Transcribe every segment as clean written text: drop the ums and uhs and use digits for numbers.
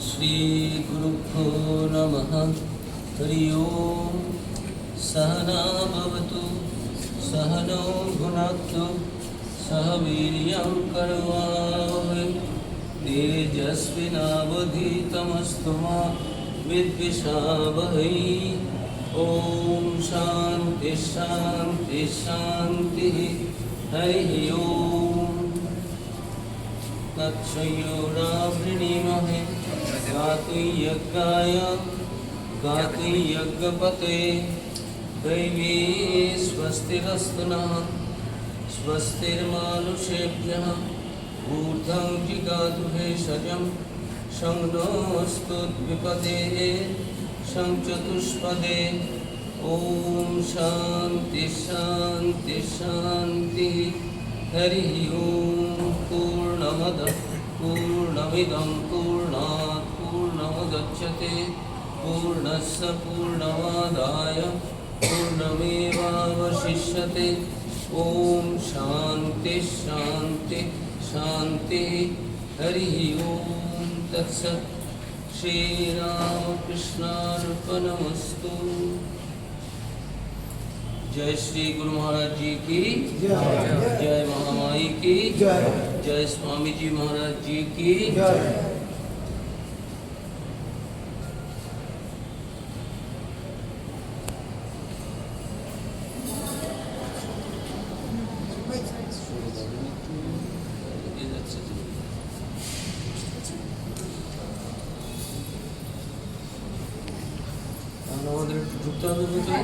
श्री गुरुभ्यो नमः। हरि ओम। सहना भवतु सहनौ भुनक्तु सह वीर्यं करवावहै तेजस्विनावधीतमस्तु मा विद्विषावहै। ओम शांति शांति शांति। हरि ओम। तत्संयोरावृणीमहे गातुं यज्ञाय गातुं यज्ञपते दैवी स्वस्तिरस्तु नः स्वस्तिर्मानुषेभ्यः ऊर्ध्वं जिगातु भेषजं शं नो द्विपदे शं चतुष्पदे। ओम शांति शांति शांति। हरि ओम। पूर्णमदः पूर्णमिदं पूर्णात् पूर्णमुदच्यते पूर्णस्य पूर्णमादाय पूर्णमेवावशिष्यते। ओम शांति शांति शांति। हरि ओम तत्सत्। श्रीरामकृष्णार्पणमस्तु। जय श्री गुरु महाराज जी की जय। जय महामाई की जय। जय स्वामी जी महाराज जी की जय। আমাদের ঢুকতে হবে ভিতরে।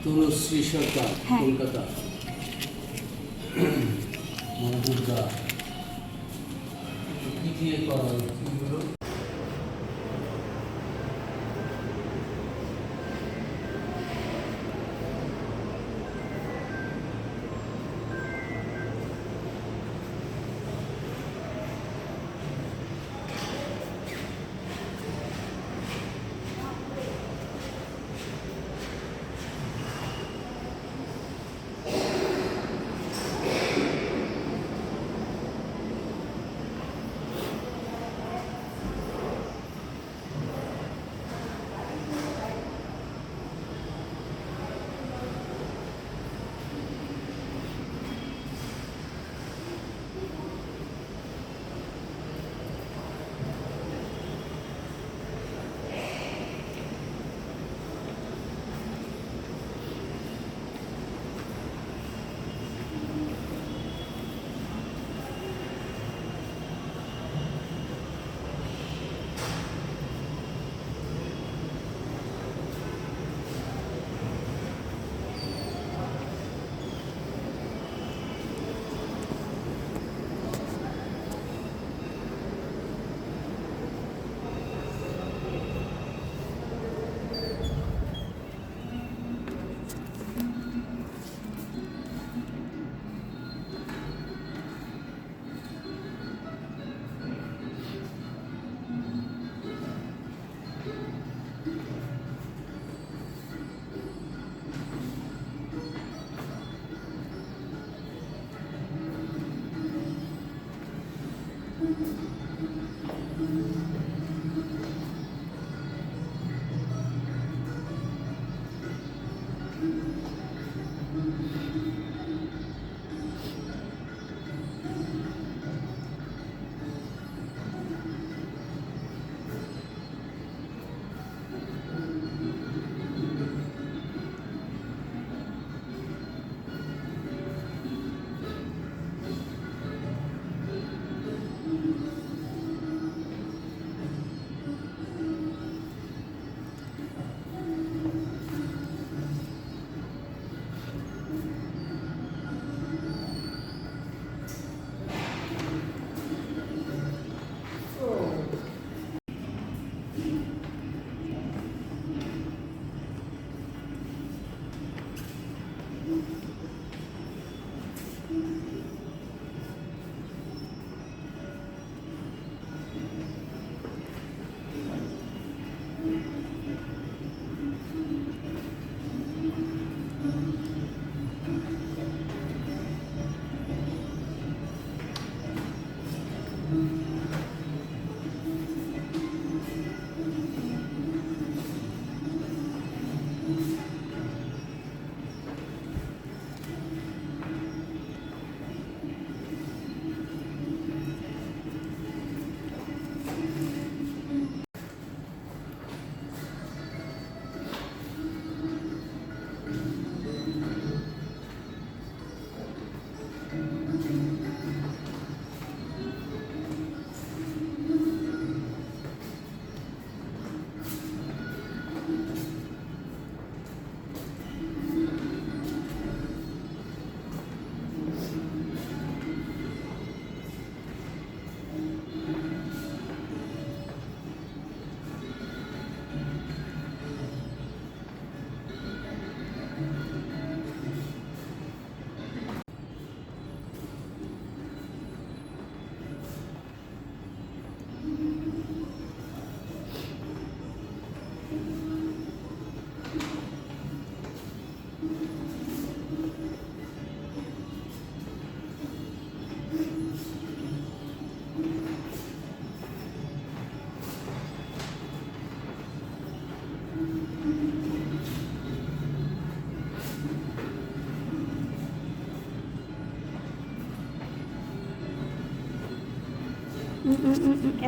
তুলসী সরকার, কলকাতা। মা দুর্গা কি দিয়ে করা হয়েছে?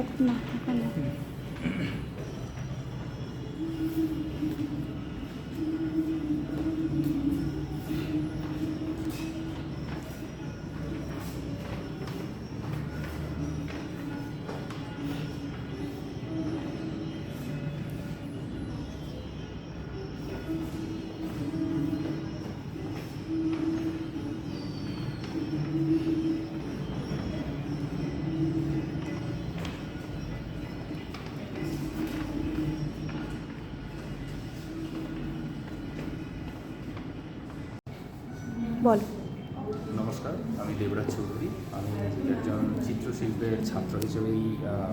এখন না, এখন না। বলো। নমস্কার, আমি দেবরাজ চৌধুরী। আমি একজন চিত্রশিল্পের ছাত্র হিসেবেই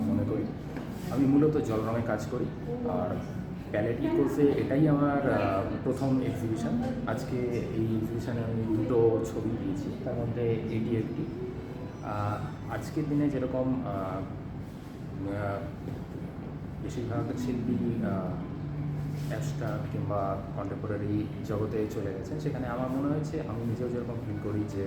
মনে করি। আমি মূলত জল রঙে কাজ করি, আর প্যালেট কোর্সে এটাই আমার প্রথম এক্সিবিশন। আজকে এই এক্সিবিশনে আমি দুটো ছবি দিয়েছি, তার মধ্যে এটি একটি। আজকের দিনে যেরকম বেশিরভাগ শিল্পী অ্যাবস্ট্রাক্ট কিংবা কন্টেম্পোরারি জগতে চলে গেছে, সেখানে আমার মনে হয়েছে, আমি নিজেও যেরকম ফিল করি যে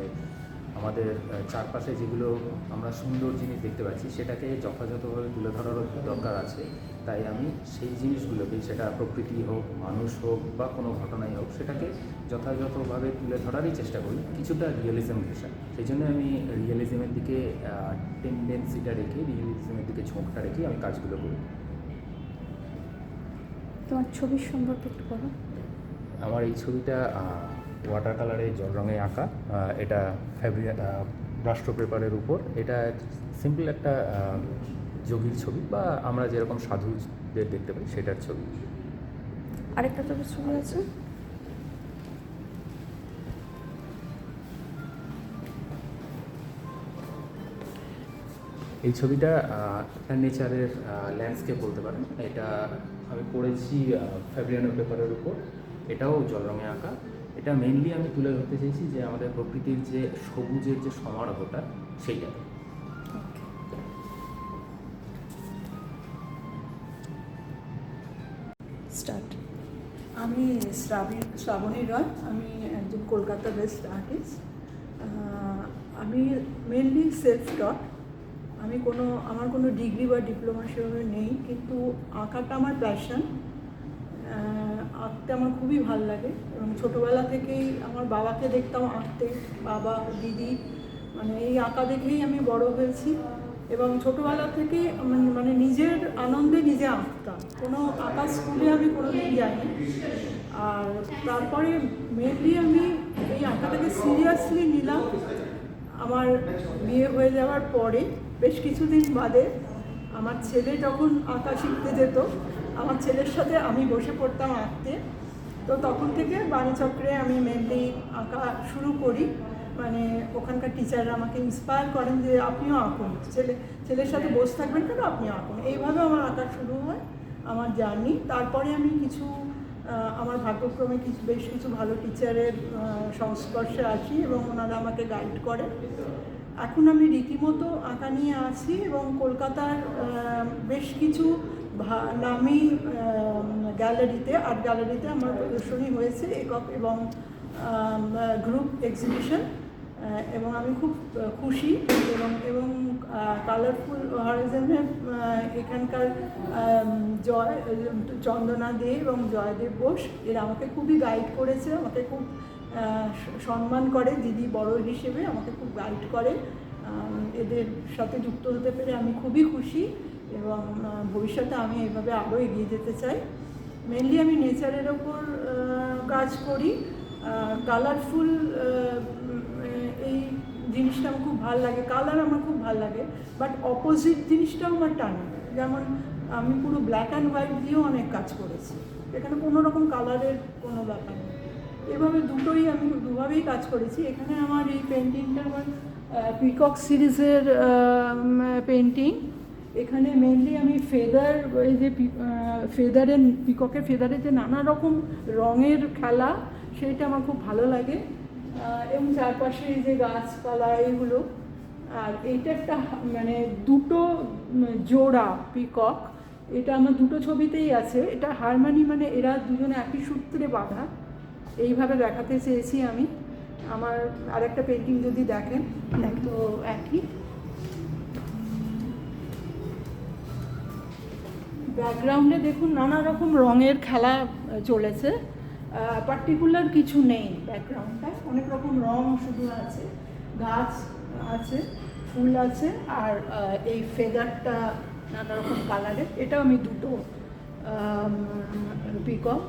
আমাদের চারপাশে যেগুলো আমরা সুন্দর জিনিস দেখতে পাচ্ছি সেটাকে যথাযথভাবে তুলে ধরারও দরকার আছে। তাই আমি সেই জিনিসগুলোকে, সেটা প্রকৃতি হোক, মানুষ হোক বা কোনো ঘটনাই হোক, সেটাকে যথাযথভাবে তুলে ধরারই চেষ্টা করি, কিছুটা রিয়েলিজম ঘেঁষা। সেই জন্য আমি রিয়েলিজমের দিকে টেন্ডেন্সিটা রেখে, রিয়েলিজমের দিকে ঝোঁকটা রেখে আমি কাজগুলো করি। তোমার ছবির সম্পর্কে একটু বলো। আমার এই ছবিটা ওয়াটার কালারে জল রঙে আঁকা। এটা রাষ্ট্র পেপারের উপর। এটা সিম্পল একটা যোগীর ছবি, বা আমরা যেরকম সাধুদের দেখতে পাই সেটার ছবি। আরেকটা তোমার ছবি আছে? এই ছবিটা একটা নেচারের ল্যান্ডস্কেপ বলতে পারেন। এটা আমি করেছি ফেব্রিয়ানো পেপারের উপর। এটাও জল রঙে আঁকা। এটা মেইনলি আমি তুলে ধরতে চেয়েছি যে আমাদের প্রকৃতির যে সবুজের যে সমারোহটা, সেইটা। স্টার্ট। আমি শ্রাবণী রয়, আমি একজন কলকাতা বেস্ট আর্টিস্ট। আমি মেনলি সেলফ টট। আমার কোনো ডিগ্রি বা ডিপ্লোমা সেভাবে নেই, কিন্তু আঁকাটা আমার প্যাশন। আঁকতে আমার খুবই ভালো লাগে এবং ছোটোবেলা থেকেই আমার বাবাকে দেখতাম আঁকতে, বাবা দিদি, মানে এই আঁকা দেখেই আমি বড় হয়েছি এবং ছোটোবেলা থেকে মানে নিজের আনন্দে নিজে আঁকতাম। কোনো আঁকা স্কুলে আমি কোনোদিন যাইনি। আর তারপরে মেনলি আমি এই আঁকাটাকে সিরিয়াসলি নিলাম আমার বিয়ে হয়ে যাওয়ার পরে। বেশ কিছুদিন বাদে আমার ছেলে যখন আঁকা শিখতে যেত, আমার ছেলের সাথে আমি বসে পড়তাম আঁকতে। তো তখন থেকে বাণীচক্রে আমি মেনলি আঁকা শুরু করি। মানে ওখানকার টিচাররা আমাকে ইন্সপায়ার করেন যে আপনিও আঁকুন, ছেলের সাথে বসে থাকবেন কেন, আপনিও আঁকুন। এইভাবে আমার আঁকা শুরু হয়, আমার জার্নি। তারপরে আমি আমার ভাগ্যক্রমে বেশ কিছু ভালো টিচারের সংস্পর্শে আসি এবং ওনারা আমাকে গাইড করেন। এখন আমি রীতিমতো আঁকা নিয়ে আছি এবং কলকাতার বেশ কিছু নামি গ্যালারিতে, আর্ট গ্যালারিতে আমার প্রদর্শনী হয়েছে, একক এবং গ্রুপ এক্সিবিশন, এবং আমি খুব খুশি। এবং কালারফুল হরাইজনে এখানকার চন্দনা দে এবং জয়দেব বোস এরা আমাকে খুবই গাইড করেছে, আমাকে খুব সম্মান করে, দিদি বড় হিসেবে আমাকে খুব গাইড করে। এদের সাথে যুক্ত হতে পেরে আমি খুবই খুশি এবং ভবিষ্যতে আমি এইভাবে আরও এগিয়ে যেতে চাই। মেনলি আমি নেচারের ওপর কাজ করি। কালারফুল এই জিনিসটা আমার খুব ভালো লাগে, কালার আমার খুব ভালো লাগে, বাট অপোজিট জিনিসটাও আমার টানে। যেমন আমি পুরো ব্ল্যাক অ্যান্ড হোয়াইট দিয়েও অনেক কাজ করেছি, এখানে কোনো রকম কালারের কোনো ব্যাপার নেই। এভাবে আমি দুভাবেই কাজ করেছি। এখানে আমার এই পেন্টিংটা আমার পিকক সিরিজের পেন্টিং। এখানে মেনলি আমি এই যে পিককের ফেদারের যে নানা রকম রঙের খেলা, সেইটা আমার খুব ভালো লাগে। এবং চারপাশে এই যে গাছপালা এইগুলো। আর এইটা একটা মানে দুটো জোড়া পিকক, এটা আমার দুটো ছবিতেই আছে। এটা হারমানি, মানে এরা দুজনে একই সূত্রে বাঁধা, এইভাবে দেখাতে চেয়েছি আমি। আমার আরেকটা পেন্টিং যদি দেখেন তো একই। ব্যাকগ্রাউন্ডে দেখুন নানা রকম রঙের খেলা চলেছে, পার্টিকুলার কিছু নেই ব্যাকগ্রাউন্ডটায়, অনেক রকম রং শুধু আছে, গাছ আছে, ফুল আছে, আর এই ফেদারটা নানা রকম কালারের। এটাও আমি দুটো পিকক,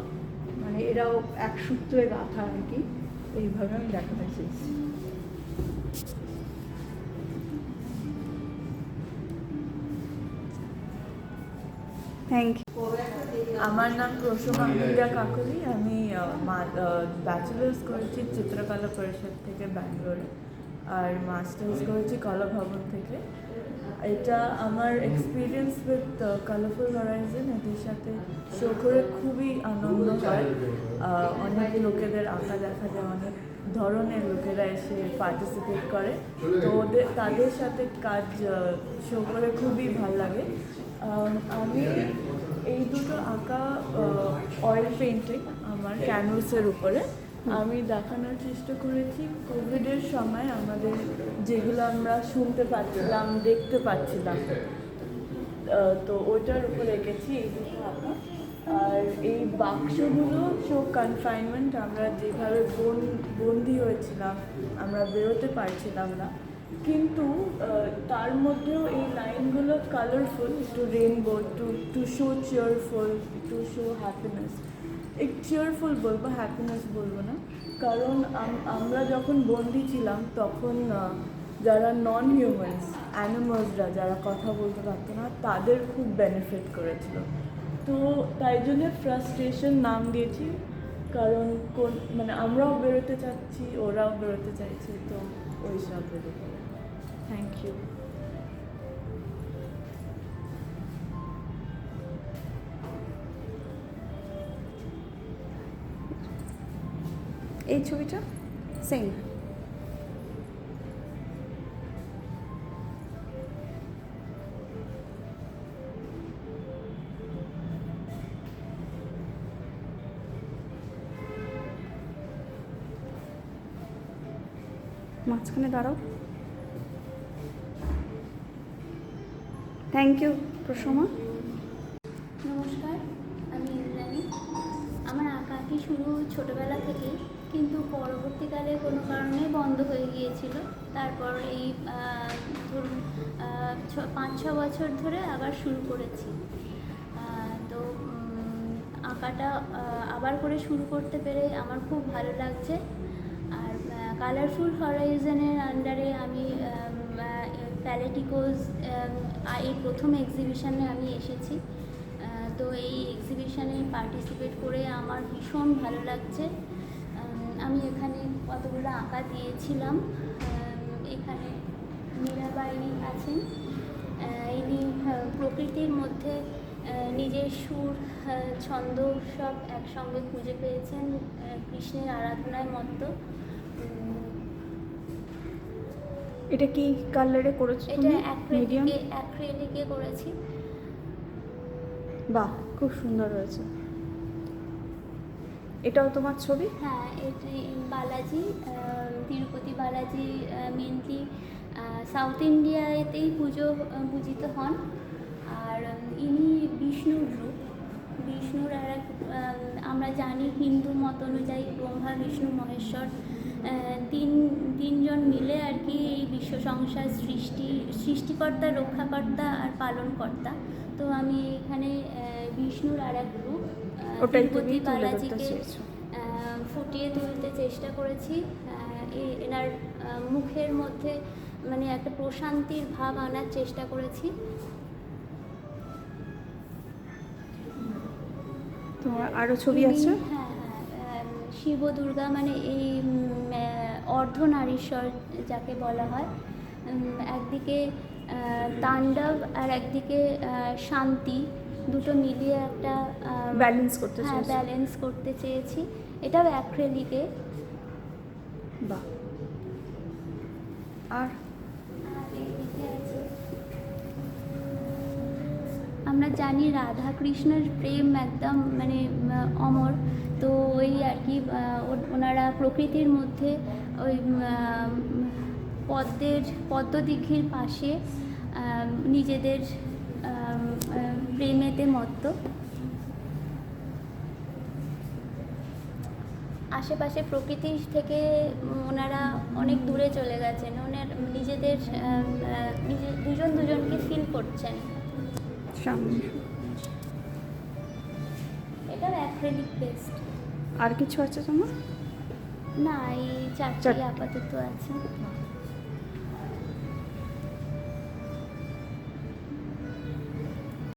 মানে এরাও এক সূত্রে গাঁথা আর কি, এইভাবে আমি দেখাতে চেয়েছি। Thank you. আমার নাম প্রসমা মিরা কাকলি। আমি ব্যাচেলার্স করেছি চিত্রকলা পরিষদ থেকে ব্যাঙ্গালোরে, আর মাস্টার্স করেছি কলা ভবন থেকে। এটা আমার এক্সপিরিয়েন্স উইথ কালারফুল হরাইজন, এদের সাথে শো করে খুবই আনন্দ হয়। অনেক লোকেদের আঁকা দেখা যায়, অনেক ধরনের লোকেরা এসে পার্টিসিপেট করে, তো তাদের সাথে কাজ শো করে খুবই ভালো লাগে। আমি এই দুটো আঁকা অয়েল পেন্টিং আমার ক্যানভাসের উপরে আমি দেখানোর চেষ্টা করেছি। কোভিডের সময় আমাদের যেগুলো আমরা শুনতে পাচ্ছিলাম, দেখতে পাচ্ছিলাম, তো ওইটার উপর এঁকেছি এই দুটো আঁকা। আর এই বাক্সগুলো কনফাইনমেন্ট, আমরা যেভাবে বন্দি হয়েছিলাম, আমরা বেরোতে পারছিলাম না, কিন্তু তার মধ্যেও এই লাইনগুলো কালারফুল, একটু rainbow, to show cheerful, to show happiness. Cheerful বলবো, হ্যাপিনেস বলবো না, কারণ আমরা যখন বন্দি ছিলাম তখন যারা নন হিউম্যানস, অ্যানিমালসরা যারা কথা বলতে পারতো না, তাদের খুব বেনিফিট করেছিল। তো তাই জন্য ফ্রাস্ট্রেশন নাম দিয়েছি, কারণ মানে আমরাও বেরোতে চাচ্ছি, ওরাও বেরোতে চাইছে, তো ওই সব বেরোতে। Thank you. এই ছবিটা সেম। মাঝখানে দাঁড়াও। Thank you Prasama. নমস্কার, আমি ইন্দ্রাণী। আমার আঁকাআঁকি শুরু ছোটোবেলা থেকেই, কিন্তু পরবর্তীকালে কোনো কারণে বন্ধ হয়ে গিয়েছিল। তারপর এই ধরুন 5-6 বছর ধরে আবার শুরু করেছি। তো আঁকাটা আবার করে শুরু করতে পেরে আমার খুব ভালো লাগছে। আর কালারফুল হরাইজনের আন্ডারে আমি প্যালেটিকোজ এই প্রথম এক্সিবিশনে আমি এসেছি। তো এই এক্সিবিশনে পার্টিসিপেট করে আমার ভীষণ ভালো লাগছে। আমি এখানে কতগুলো আঁকা দিয়েছিলাম। এখানে মীরাবাই আছেন, ইনি প্রকৃতির মধ্যে নিজের সুর ছন্দ সব একসঙ্গে খুঁজে পেয়েছেন কৃষ্ণের আরাধনায় মত্ত। এটা কি কালারে করেছো এটা তুমি? মিডিয়াম। অ্যাক্রিলিকে করেছি। বাহ, খুব সুন্দর হয়েছে। এটাও তোমার ছবি? হ্যাঁ, এটি বালাজি, তিরুপতি বালাজি মেনলি সাউথ ইন্ডিয়াতেই পূজিত হন। আর ইনি বিষ্ণুর রূপ। বিষ্ণুর আর এক আমরা জানি হিন্দু মত অনুযায়ী ব্রহ্মা বিষ্ণু মহেশ্বর তিনজন মিলে আর কি এই বিশ্ব সংসার সৃষ্টিকর্তা, রক্ষাকর্তা আর পালনকর্তা। তো আমি এখানে বিষ্ণুর আর এক রূপ ওটাই তুমি তিরুপতি তুলে ধরতে বালাজিকে চেয়েছো। ফুটিয়ে তুলতে চেষ্টা করেছি। এনার মুখের মধ্যে মানে একটা প্রশান্তির ভাব আনার চেষ্টা করেছি। তোমার আরো ছবি ইনি- আছে? হ্যাঁ, শিব দুর্গা মানে এই অর্ধনারীশ্বর যাকে বলা হয়। একদিকে তাণ্ডব আর একদিকে শান্তি, দুটো মিলিয়ে একটা ব্যালেন্স করতে হ্যাঁ চেয়েছো। ব্যালেন্স করতে চেয়েছি। এটাও অ্যাক্রিলিকে। বাহ। আর আমরা জানি রাধা কৃষ্ণের প্রেম একদম মানে অমর। তো ওই আর কি ওনারা প্রকৃতির মধ্যে ওই পদ্মদিঘির পাশে নিজেদের প্রেমেতে মত্ত। আশেপাশে প্রকৃতি থেকে ওনারা অনেক দূরে চলে গেছেন। নিজেদের দুজনকে ফিল করছেন। সামনে এটাও অ্যাক্রিলিক বেসড। আর কিছু আছে তোমার? না, এই চারটি চারটি। আপাতত আছে।